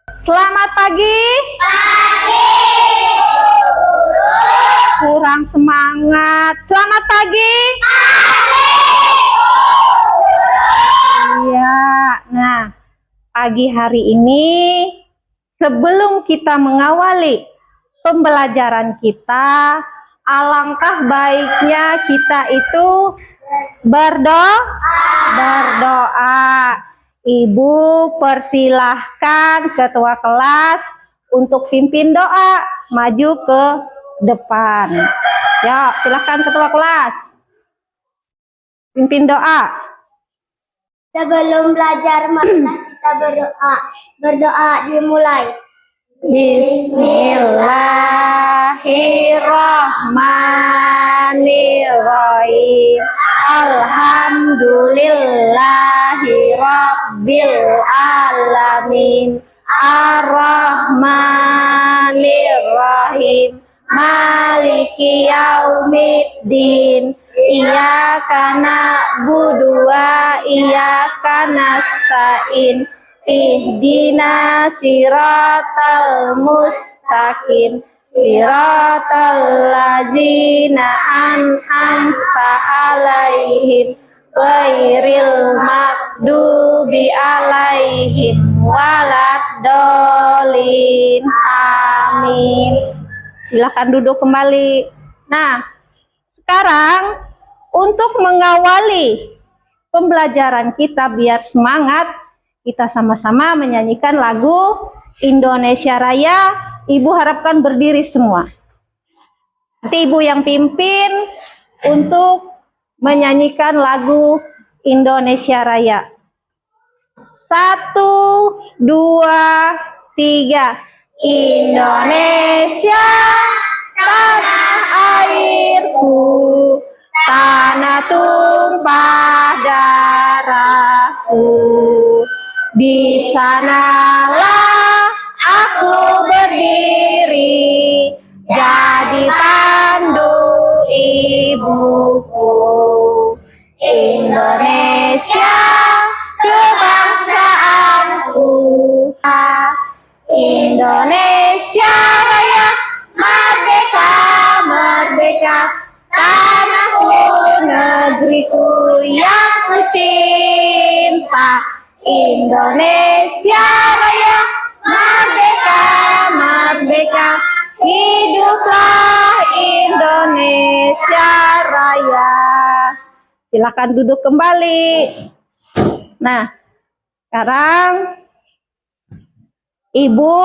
Selamat pagi. Kurang semangat. Selamat pagi. Iya. Nah, pagi hari ini sebelum kita mengawali pembelajaran kita, alangkah baiknya kita itu berdoa. Ibu persilahkan ketua kelas untuk pimpin doa, maju ke depan. Ya, silahkan ketua kelas pimpin doa. Sebelum belajar marilah kita berdoa. Berdoa dimulai. Bismillahirrahmanirrahim. Alhamdulillahi rabbil alamin. Ar-Rahmanir-Rahim. Maliki yaumiddin. Iyyaka na'budu wa iyyaka nasta'in. Ihdina siratal mustaqim. Siratal ladzina an'amta alaihim ghairil maghdubi alaihim waladdallin. Amin. Silakan duduk kembali. Nah, sekarang untuk mengawali pembelajaran kita biar semangat, kita sama-sama menyanyikan lagu Indonesia Raya. Ibu harapkan berdiri semua. Nanti ibu yang pimpin untuk menyanyikan lagu Indonesia Raya. 1, 2, 3. Indonesia, tanah airku, tanah tumpah darahku. Di sanalah aku berdiri, jadi pandu ibuku. Indonesia, kebangsaanku. Indonesia Raya, merdeka, merdeka, tanahku, negeriku yang ku cinta. Indonesia Raya, merdeka, merdeka, hiduplah Indonesia Raya. Silakan duduk kembali. Nah, sekarang Ibu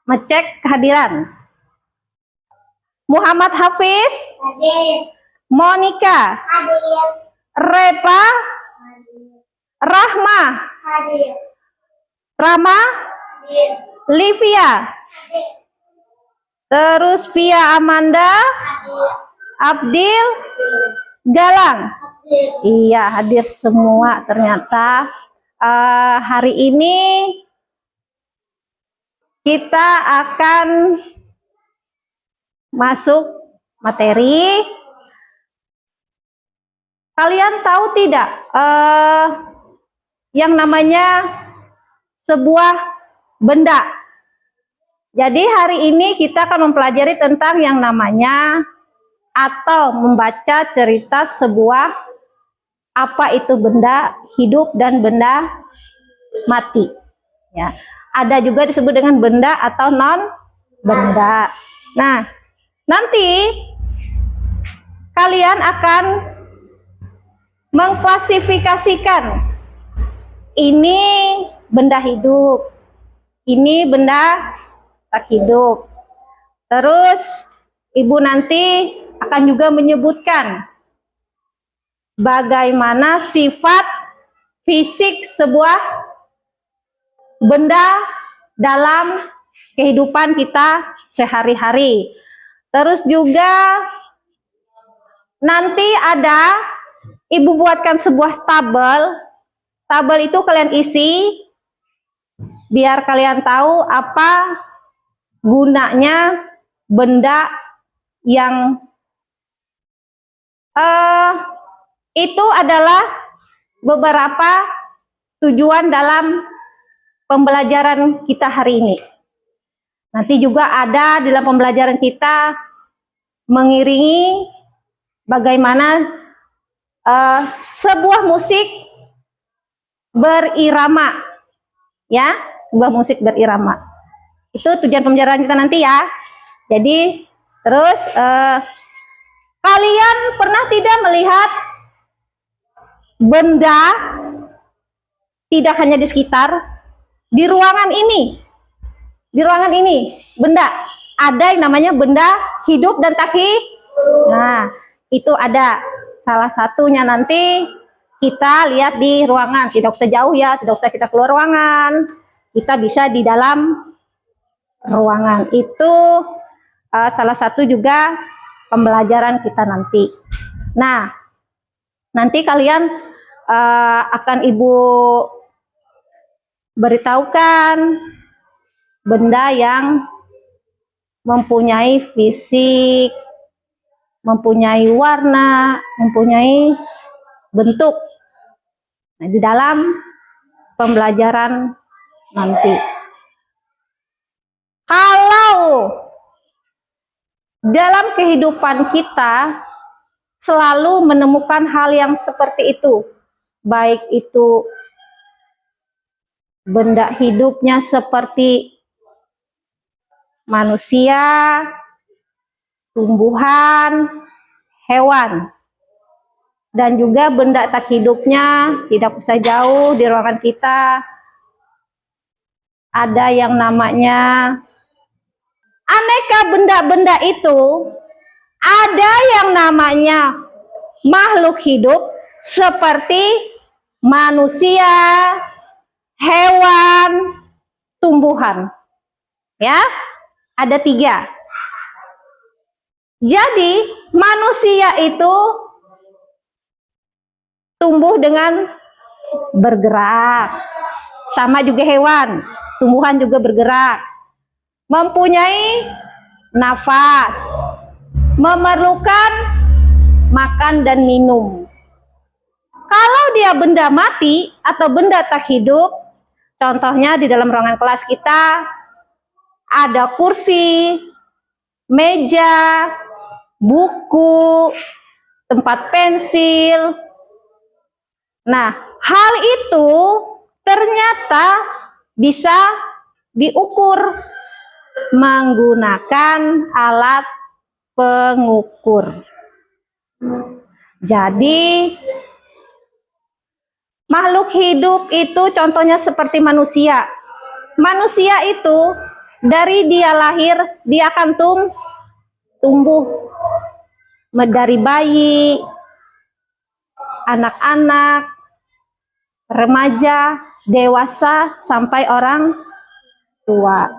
ngecek kehadiran. Muhammad Hafiz, Hadir. Monica, Hadir. Repa, Hadir. Rahma, Hadir. Rama, Hadir. Livia, Hadir. terus Via Amanda, Hadir. Abdil, Galang. Hadir. Iya, hadir semua ternyata. Hari ini kita akan masuk materi. Kalian tahu tidak yang namanya sebuah benda? Jadi hari ini kita akan mempelajari tentang yang namanya atau membaca cerita sebuah apa itu benda hidup dan benda mati. Ya. Ada juga disebut dengan benda atau non benda. Nah, nanti kalian akan mengklasifikasikan ini benda hidup, ini benda tak hidup. Terus ibu nanti akan juga menyebutkan bagaimana sifat fisik sebuah benda dalam kehidupan kita sehari-hari. Terus juga nanti ada ibu buatkan sebuah tabel. Tabel itu kalian isi biar kalian tahu apa gunanya benda yang itu adalah beberapa tujuan dalam pembelajaran kita hari ini. Nanti juga ada dalam pembelajaran kita mengiringi bagaimana sebuah musik berirama, ya, sebuah musik berirama. Itu tujuan pembelajaran kita nanti ya. Jadi terus kalian pernah tidak melihat benda, tidak hanya di sekitar, di ruangan ini? Di ruangan ini, benda. Ada yang namanya benda hidup dan tak hidup. Nah, itu ada. Salah satunya nanti kita lihat di ruangan. Tidak usah jauh ya, tidak usah kita keluar ruangan. Kita bisa di dalam ruangan. Itu salah satu juga pembelajaran kita nanti. Nah, nanti kalian akan Ibu beritahukan benda yang mempunyai fisik, mempunyai warna, mempunyai bentuk. Nah, di dalam pembelajaran nanti. Kalau dalam kehidupan kita selalu menemukan hal yang seperti itu, baik itu benda hidupnya seperti manusia, tumbuhan, hewan, dan juga benda tak hidupnya, tidak usah jauh di ruangan kita. Ada yang namanya aneka benda-benda itu, ada yang namanya makhluk hidup seperti manusia, hewan, tumbuhan. Ya, ada 3. Jadi manusia itu tumbuh dengan bergerak, sama juga hewan, tumbuhan juga bergerak, mempunyai nafas, memerlukan makan dan minum. Kalau dia benda mati atau benda tak hidup, contohnya di dalam ruangan kelas kita ada kursi, meja, buku, tempat pensil. Nah, hal itu ternyata bisa diukur menggunakan alat pengukur. Jadi makhluk hidup itu contohnya seperti manusia. Manusia itu dari dia lahir, dia akan tumbuh dari bayi, anak-anak, remaja, dewasa, sampai orang tua.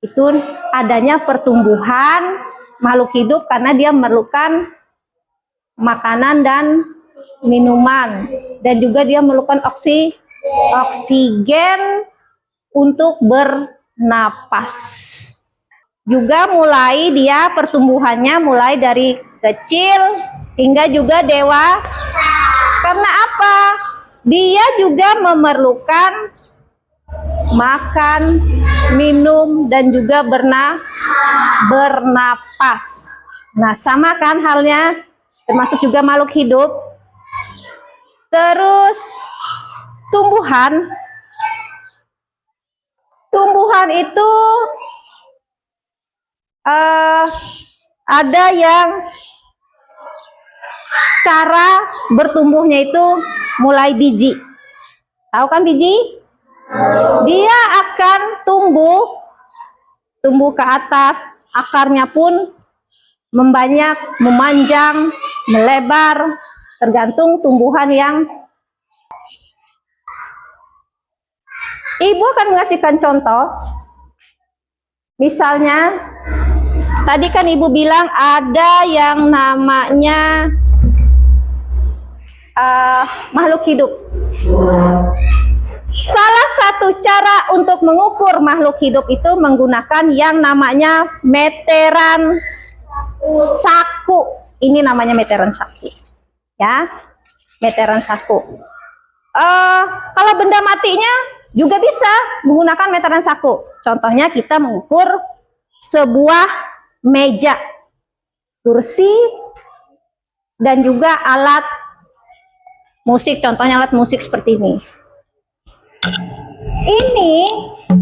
Itu adanya pertumbuhan makhluk hidup karena dia memerlukan makanan dan minuman, dan juga dia memerlukan oksigen untuk bernapas. Juga mulai dia pertumbuhannya mulai dari kecil hingga juga dewasa. Karena apa? Dia juga memerlukan makan, minum, dan juga bernapas. Nah, sama kan halnya, termasuk juga makhluk hidup. Terus tumbuhan itu ada yang cara bertumbuhnya itu mulai biji. Tahu kan biji? Dia akan tumbuh ke atas, akarnya pun membanyak, memanjang, melebar, tergantung tumbuhan yang. Ibu akan mengasihkan contoh. Misalnya, tadi kan Ibu bilang ada yang namanya makhluk hidup. Salah satu cara untuk mengukur makhluk hidup itu menggunakan yang namanya meteran saku. Ini namanya meteran saku. Ya, meteran saku. Kalau benda matinya Juga bisa menggunakan meter dan saku. Contohnya kita mengukur sebuah meja, kursi, dan juga alat musik. Contohnya alat musik seperti ini. Ini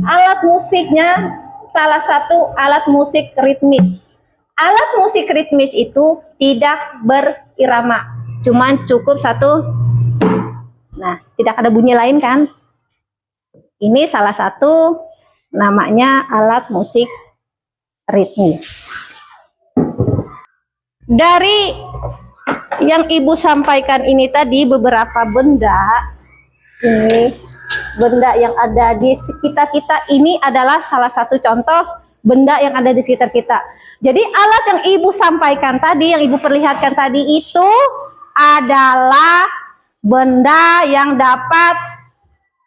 alat musiknya salah satu alat musik ritmis. Alat musik ritmis itu tidak berirama, cuman cukup satu. Nah, tidak ada bunyi lain kan? Ini salah satu namanya alat musik ritmis. Dari yang Ibu sampaikan ini tadi beberapa benda, ini benda yang ada di sekitar kita ini adalah salah satu contoh benda yang ada di sekitar kita. Jadi alat yang Ibu sampaikan tadi, yang Ibu perlihatkan tadi itu adalah benda yang dapat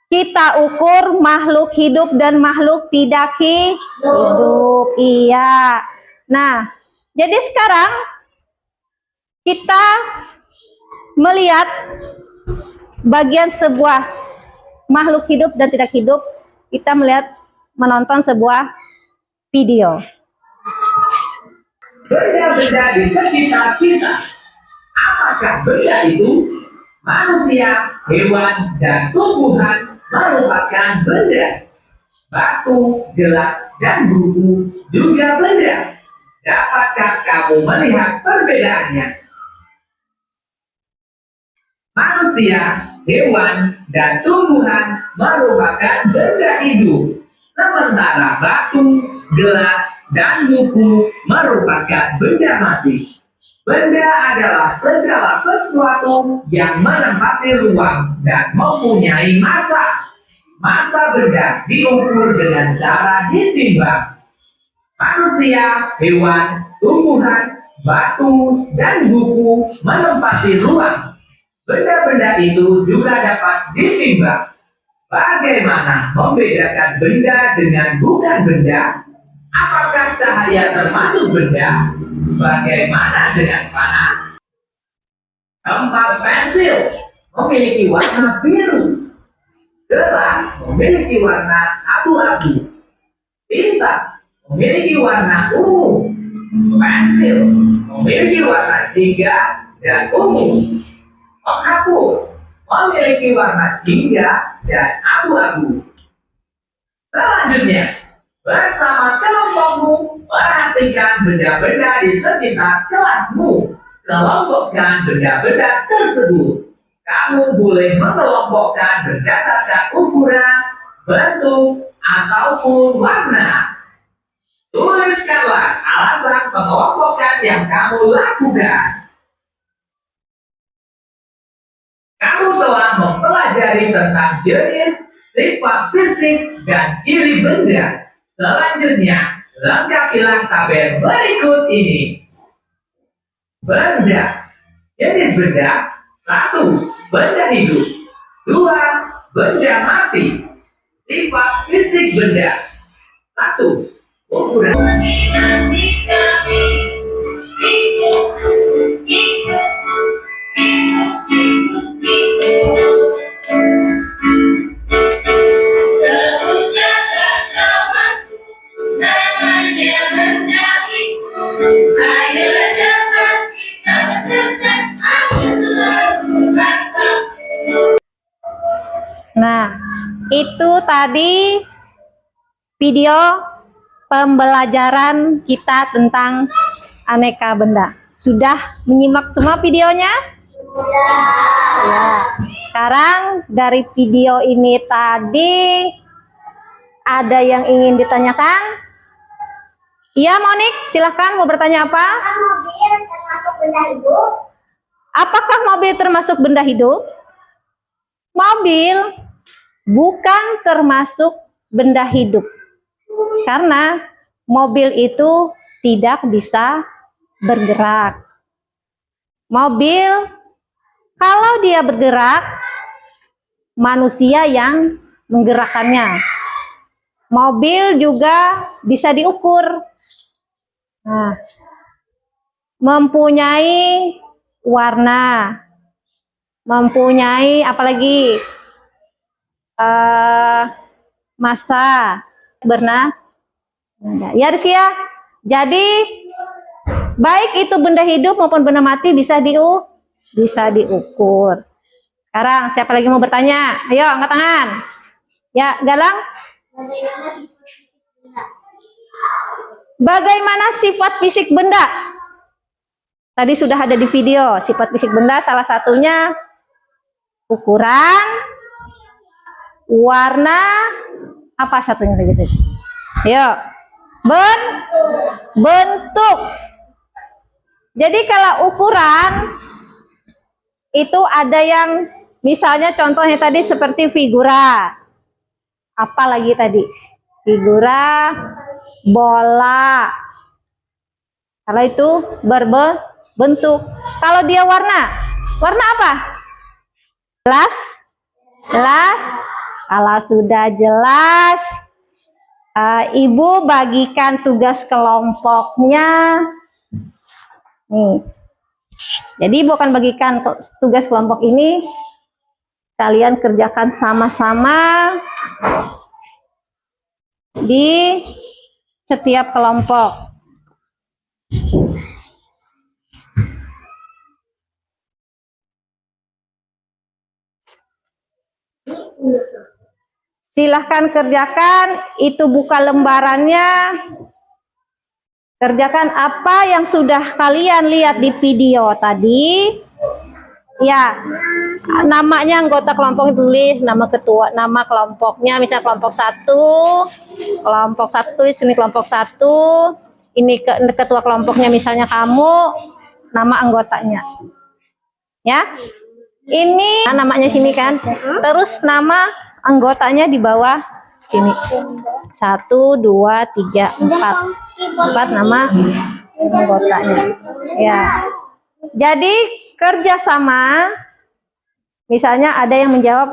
kita ukur makhluk hidup dan makhluk tidak hidup. Iya. Nah, jadi sekarang kita melihat bagian sebuah makhluk hidup dan tidak hidup. Kita menonton sebuah video. Benda-benda di sekitar kita. Apakah benda itu? Manusia, hewan, dan tumbuhan merupakan benda. Batu, gelas, dan buku juga benda. Dapatkah kamu melihat perbedaannya? Manusia, hewan, dan tumbuhan merupakan benda hidup. Sementara batu, gelas, dan buku merupakan benda mati. Benda adalah segala sesuatu yang menempati ruang dan mempunyai massa. Massa benda diukur dengan cara ditimbang. Manusia, hewan, tumbuhan, batu, dan buku menempati ruang. Benda-benda itu juga dapat ditimbang. Bagaimana membedakan benda dengan bukan benda? Apakah cahaya termasuk benda? Bagaimana dengan panah? Tempat pensil memiliki warna biru. Gelas memiliki warna abu-abu. Tinta memiliki warna ungu. Pensil memiliki warna jingga dan ungu. Penghapus memiliki warna jingga dan abu-abu. Selanjutnya, bersama kelompokmu, perhatikan benda-benda di sekitar kelasmu. Kelompokkan benda-benda tersebut. Kamu boleh mengelompokkan berdasarkan ukuran, bentuk, ataupun warna. Tuliskanlah alasan pengelompokan yang kamu lakukan. Kamu telah mempelajari tentang jenis, sifat fisik, dan ciri benda. Selanjutnya, lengkapilah tabel berikut ini. Benda. Jenis benda. 1. Benda hidup. 2. Benda mati. Sifat fisik benda. 1. Ukuran. Nah, itu tadi video pembelajaran kita tentang aneka benda. Sudah menyimak semua videonya? Ya. Sekarang dari video ini tadi ada yang ingin ditanyakan? Iya, Monik, silahkan mau bertanya apa? Mobil termasuk benda hidup? Apakah mobil termasuk benda hidup? Mobil bukan termasuk benda hidup. Karena mobil itu tidak bisa bergerak. Mobil, kalau dia bergerak, manusia yang menggerakkannya. Mobil juga bisa diukur. Nah, mempunyai warna, mempunyai apalagi masa bernada. Ya Rizky ya. Jadi baik itu benda hidup maupun benda mati bisa diukur. Sekarang siapa lagi mau bertanya? Ayo angkat tangan. Ya, Galang. Bagaimana sifat fisik benda? Tadi sudah ada di video. Sifat fisik benda salah satunya ukuran, warna, apa satunya lagi tadi? Ayo. Bentuk. Jadi kalau ukuran itu ada yang misalnya contohnya tadi seperti figura. Apa lagi tadi? Figura, bola. Kalau itu berbentuk. Kalau dia warna apa? Jelas? Kalau sudah jelas, Ibu bagikan tugas kelompoknya. Nih. Jadi bukan bagikan tugas kelompok ini, kalian kerjakan sama-sama di setiap kelompok. Silahkan kerjakan, itu buka lembarannya. Kerjakan apa yang sudah kalian lihat di video tadi. Ya, namanya anggota kelompok tulis, nama ketua, nama kelompoknya, misalnya kelompok 1 tulis ini kelompok 1, ini ketua kelompoknya misalnya kamu, nama anggotanya. Ya, ini namanya sini kan, terus nama anggotanya di bawah sini. 1, 2, 3, 4 nama anggotanya. Ya, jadi kerjasama. Misalnya ada yang menjawab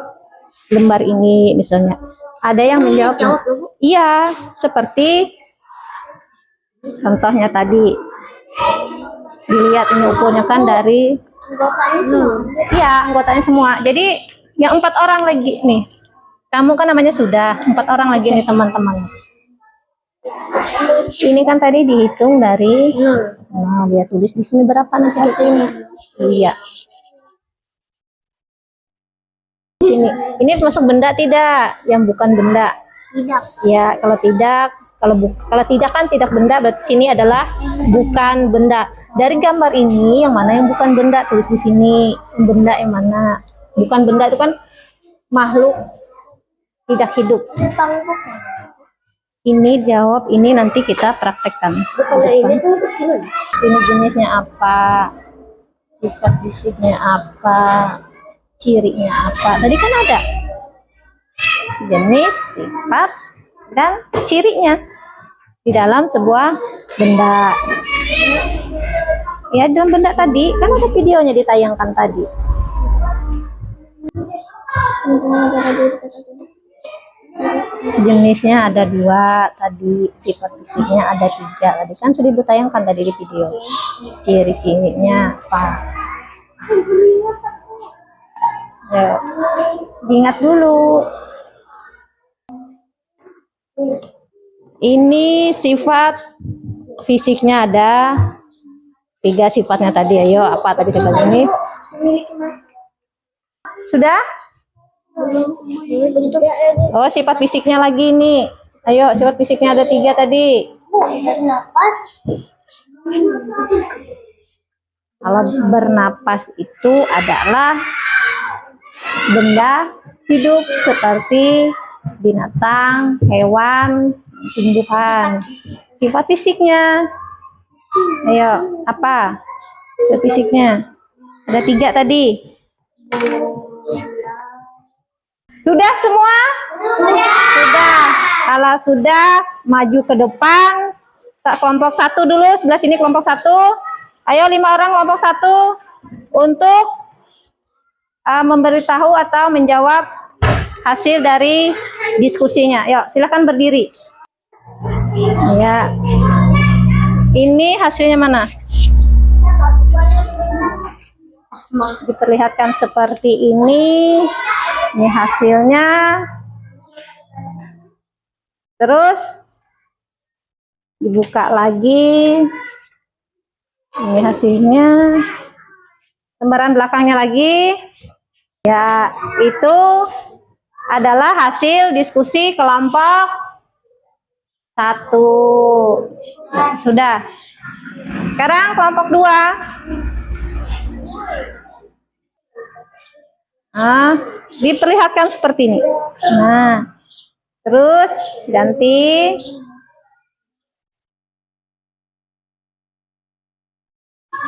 lembar ini, misalnya ada yang menjawab, iya, seperti contohnya tadi. Dilihat ini ukurnya kan dari, iya, anggotanya semua. Jadi yang 4 orang lagi nih. Kamu kan namanya sudah 4 orang lagi nih teman-teman. Ini kan tadi dihitung dari, nah dia tulis di sini berapa nanti hasilnya. Iya. Sini. Ini termasuk benda tidak? Yang bukan benda. Tidak. Ya, kalau tidak kan tidak benda, berarti sini adalah bukan benda. Dari gambar ini yang mana yang bukan benda, tulis di sini. Benda yang mana? Bukan benda itu kan makhluk tidak hidup. Ini jawab, ini nanti kita praktekkan. Ini jenisnya apa? Sifat fisiknya apa? Cirinya apa? Tadi kan ada jenis, sifat, dan cirinya di dalam sebuah benda. Ya, dalam benda tadi kan ada videonya ditayangkan tadi. Jenisnya ada 2 tadi, sifat fisiknya ada 3 tadi kan sudah ditayangkan tadi di video. Ciri-cirinya apa? Ya, diingat dulu. Ini sifat fisiknya ada 3 sifatnya tadi. Ayo, apa tadi sifat ini? Sudah? Oh, sifat fisiknya lagi nih. Ayo, sifat fisiknya ada 3 tadi. Kalau bernapas itu adalah benda hidup seperti binatang, hewan, tumbuhan. Sifat fisiknya, ayo, apa? Sifat fisiknya ada 3 tadi. Sudah semua? Sudah. Kalau sudah, maju ke depan. Kelompok 1 dulu, sebelah sini kelompok 1. Ayo 5 orang kelompok 1 untuk memberitahu atau menjawab hasil dari diskusinya. Yuk, silakan berdiri. Ya. Ini hasilnya mana? Diperlihatkan seperti ini. Ini hasilnya. Terus dibuka lagi. Ini hasilnya. Lembaran belakangnya lagi. Ya, itu adalah hasil diskusi kelompok 1. Ya, sudah. Sekarang kelompok 2. Nah, diperlihatkan seperti ini. Nah, terus ganti.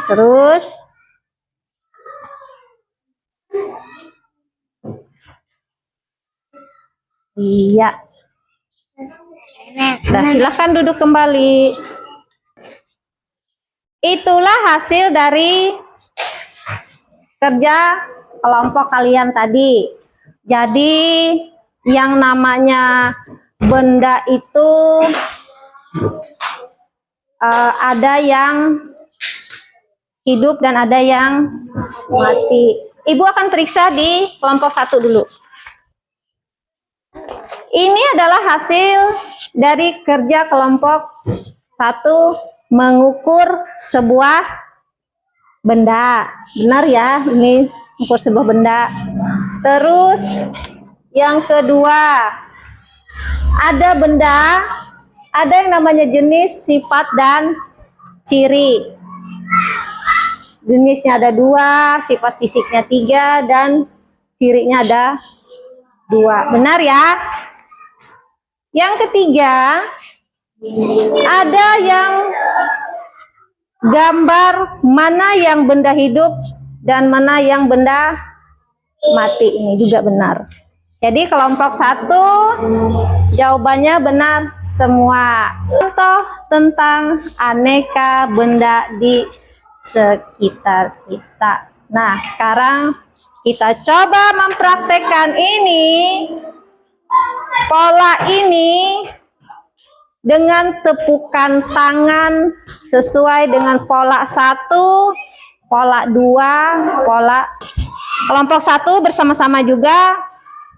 Terus iya. Nah, silahkan duduk kembali. Itulah hasil dari kerja kelompok kalian tadi. Jadi yang namanya benda itu ada yang hidup dan ada yang mati. Ibu akan periksa di kelompok 1 dulu. Ini adalah hasil dari kerja kelompok 1 mengukur sebuah benda. Benar ya, ini mengukur sebuah benda. Terus yang kedua, ada benda, ada yang namanya jenis, sifat, dan ciri. Jenisnya ada 2, sifat fisiknya 3, dan cirinya ada 2. Benar ya? Yang ketiga, ada yang gambar mana yang benda hidup dan mana yang benda mati. Ini juga benar. Jadi kelompok 1 jawabannya benar semua. Contoh tentang aneka benda di sekitar kita. Nah, sekarang kita coba mempraktekkan ini, pola ini dengan tepukan tangan sesuai dengan pola 1, pola 2, pola kelompok 1 bersama-sama juga.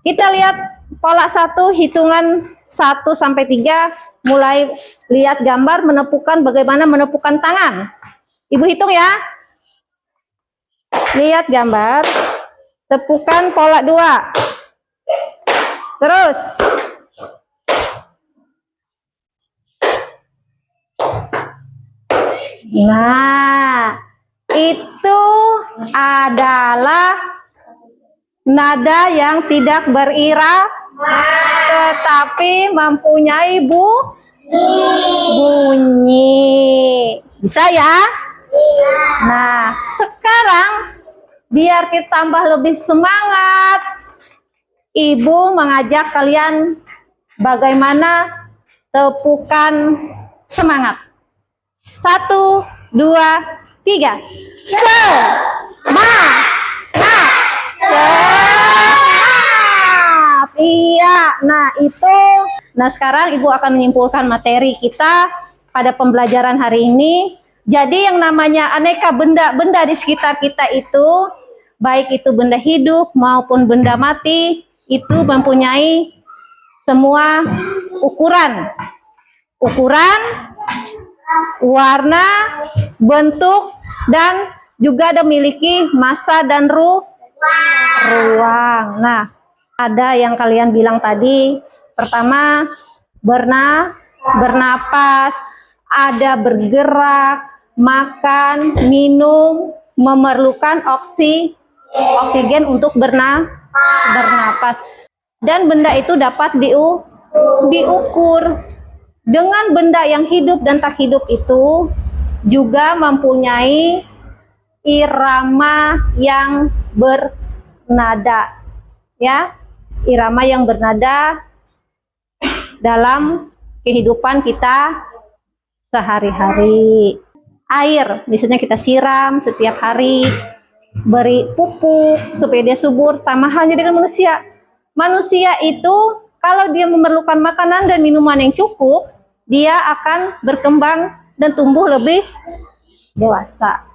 Kita lihat pola 1, hitungan 1 sampai 3, mulai lihat gambar menepukkan, bagaimana menepukkan tangan. Ibu hitung ya. Lihat gambar, tepukan pola 2. Terus nah, itu adalah nada yang tidak berirama tetapi mempunyai bunyi. Bisa ya? Nah, sekarang biar kita tambah lebih semangat, Ibu mengajak kalian bagaimana tepukan semangat. 1, 2, 3. Semangat. Iya. Nah, itu. Nah, sekarang Ibu akan menyimpulkan materi kita pada pembelajaran hari ini. Jadi yang namanya aneka benda-benda di sekitar kita itu, baik itu benda hidup maupun benda mati, itu mempunyai semua ukuran, warna, bentuk, dan juga ada memiliki massa dan ruang. Nah, ada yang kalian bilang tadi, pertama bernapas, ada bergerak, makan, minum, memerlukan oksigen untuk bernapas. Dan benda itu dapat diukur. Dengan benda yang hidup dan tak hidup itu juga mempunyai irama yang bernada. Ya, irama yang bernada dalam kehidupan kita sehari-hari. Air, misalnya kita siram setiap hari, beri pupuk supaya dia subur, sama halnya dengan manusia. Manusia itu kalau dia memerlukan makanan dan minuman yang cukup, dia akan berkembang dan tumbuh lebih dewasa.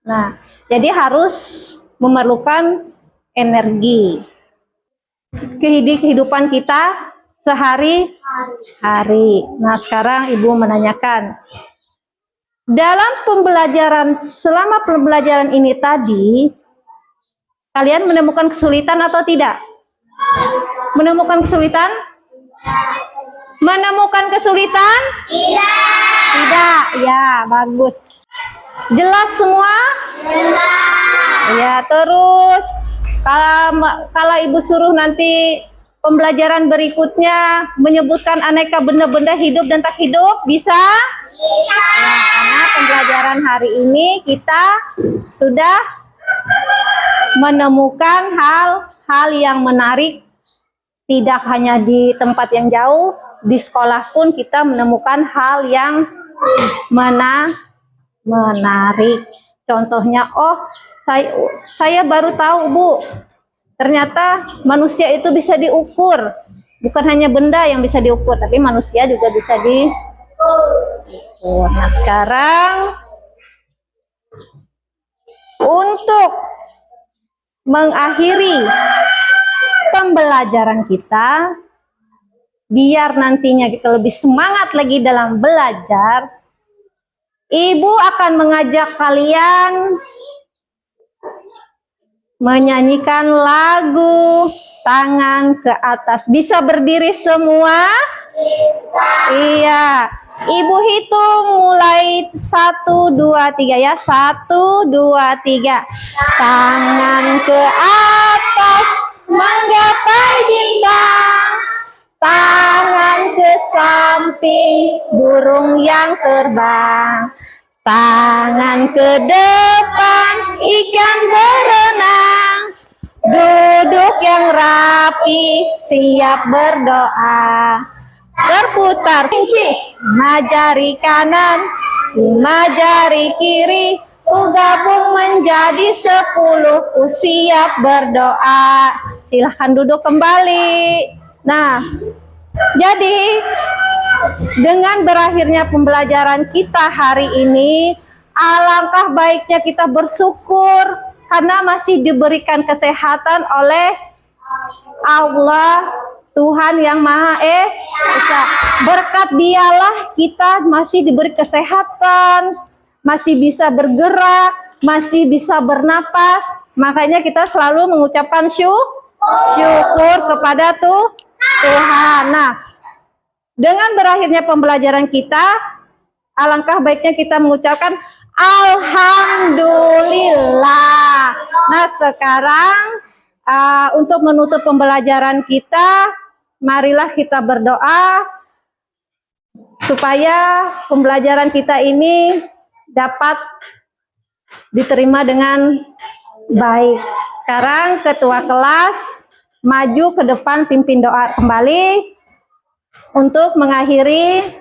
Nah, jadi harus memerlukan energi. Kehidupan kita sehari-hari hari. Nah, sekarang Ibu menanyakan, dalam selama pembelajaran ini tadi, kalian menemukan kesulitan atau tidak? Menemukan kesulitan? Menemukan kesulitan? Tidak, ya, bagus. Jelas semua? Ya, terus kalau Ibu suruh nanti pembelajaran berikutnya menyebutkan aneka benda-benda hidup dan tak hidup, bisa? Bisa. Nah, karena pembelajaran hari ini kita sudah menemukan hal-hal yang menarik, tidak hanya di tempat yang jauh, di sekolah pun kita menemukan hal yang menarik. Contohnya, oh saya baru tahu Bu, ternyata manusia itu bisa diukur. Bukan hanya benda yang bisa diukur, tapi manusia juga bisa diukur. Nah, sekarang untuk mengakhiri pembelajaran kita, biar nantinya kita lebih semangat lagi dalam belajar, Ibu akan mengajak kalian menyanyikan lagu tangan ke atas. Bisa berdiri semua? Bisa. Iya. Ibu hitung mulai 1, 2, 3 ya. 1, 2, 3. Tangan ke atas menggapai bintang. Tangan ke samping burung yang terbang. Tangan ke depan ikan berenang. Duduk yang rapi siap berdoa. Berputar kunci 5 jari kanan, 5 jari kiri, ku gabung menjadi 10, ku siap berdoa. Silahkan duduk kembali. Nah, jadi dengan berakhirnya pembelajaran kita hari ini, alangkah baiknya kita bersyukur karena masih diberikan kesehatan oleh Allah, Tuhan yang Maha Esa. Berkat Dialah kita masih diberi kesehatan, masih bisa bergerak, masih bisa bernapas. Makanya kita selalu mengucapkan syukur kepada Tuhan. Nah, dengan berakhirnya pembelajaran kita, alangkah baiknya kita mengucapkan Alhamdulillah. Nah, sekarang untuk menutup pembelajaran kita, marilah kita berdoa supaya pembelajaran kita ini dapat diterima dengan baik. Sekarang ketua kelas maju ke depan, pimpin doa kembali untuk mengakhiri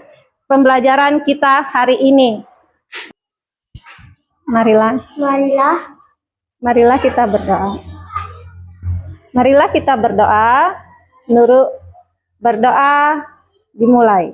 pembelajaran kita hari ini. Marilah kita berdoa. Marilah kita berdoa. Nurul berdoa dimulai.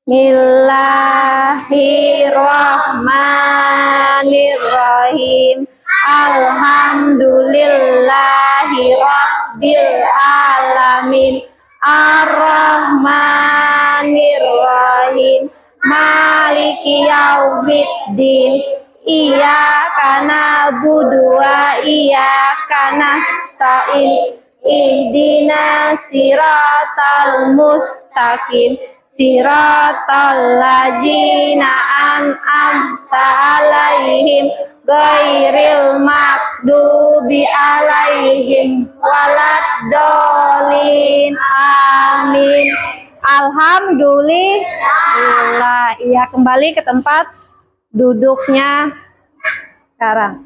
Bismillahirrahmanirrahim. Alhamdulillahirabbil alamin. Ar-Rahmanir-Rahim. Maliki yaumiddin. Iyyaka na'budu wa iyyaka nasta'in. Ihdinas siratal mustaqim. Siratal ladzina an'amta 'alaihim ghairil maghdubi 'alaihim waladdallin. Amin. Alhamdulillah. Iya, kembali ke tempat duduknya sekarang.